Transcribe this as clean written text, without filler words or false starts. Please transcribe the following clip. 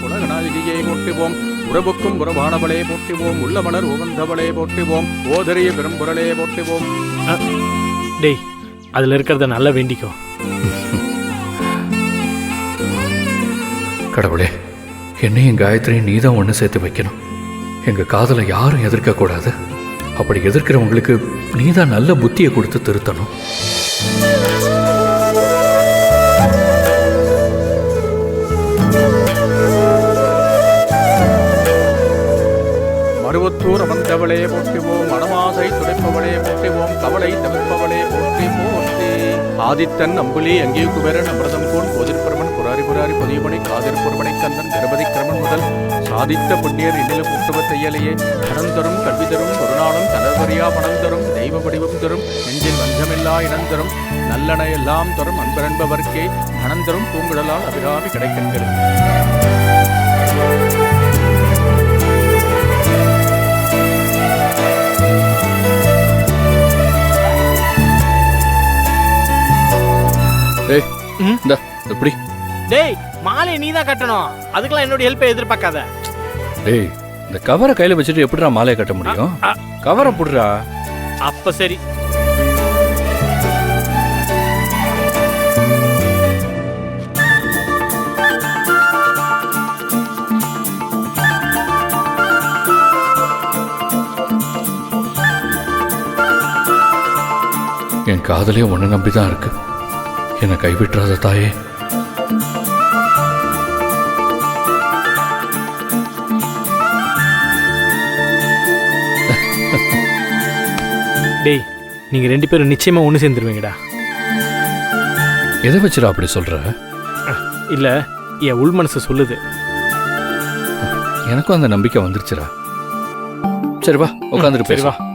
உலகநாயகியை போற்றுவோம். உறவுக்கும் உறவானவளே போற்றுவோம். உள்ளமலர் உகந்தவளே போற்றுவோம். ஓதரிய பெரும்புரளே போற்றுவோம். டேய், அதுல இருக்கிறத நல்லா வேண்டிக்கோ. கடவுளே, என்னையும் காயத்ரியும் நீ தான் ஒன்று சேர்த்து வைக்கணும். எங்கள் காதலை யாரும் எதிர்க்கக்கூடாது. அப்படி எதிர்க்கிறவங்களுக்கு நீ தான் நல்ல புத்தியை கொடுத்து திருத்தணும். மருவத்தூர் அமர்ந்தவளே போற்றுவோம். மணமாசை துடைப்பவளே போற்றுவோம். கவலை தவிர்ப்பவளே போற்றி போற்றி. ஆதித்தன் அம்புலி அங்கே குபேரன் அமிர்தம் கோன் கோதிர்பரமன் புராரி புராரி பொதியமணி காதிர்புரமணை கந்தன் திரபதி கிரமன் முதல் சாதித்த புண்ணியர் இன்னிலும் கூட்டுவ தையலையே கணந்தரும் கல்வி தரும் பொருளாலும் தளர்வரியா பணம் தரும் தெய்வ வடிவம் தரும் நெஞ்சில் வஞ்சமில்லா இனம் தரும் நல்லன எல்லாம் தரும் அன்பரன்பவர்க்கே கணந்தரும் பூங்குழலால் அபிராமி கிடைக்கின்றது. எப்படி? டேய், மாலை நீ தான் கட்டணும். அதுக்கெல்லாம் என்னோட ஹெல்ப்பை எதிர்பார்க்காத. டேய், இந்த கவரை கையில வச்சுட்டு எப்படிடா மாலையை கட்ட முடியும்? கவரை புடுறா. அப்ப சரி. என் காதலே ஒன்று நம்பிதான் இருக்கு. என்னை கைவிட்டுறாத தாயே. டேய், நீங்க ரெண்டு பேரும் நிச்சயமா ஒன்று சேர்ந்துருவீங்கடா. எதை வச்சுடா அப்படி சொல்ற? இல்ல, என் உள் மனசு சொல்லுது. எனக்கும் அந்த நம்பிக்கை வந்துருச்சுடா. சரி வா, உட்காந்துட்டு சரி பேசுவா. வா.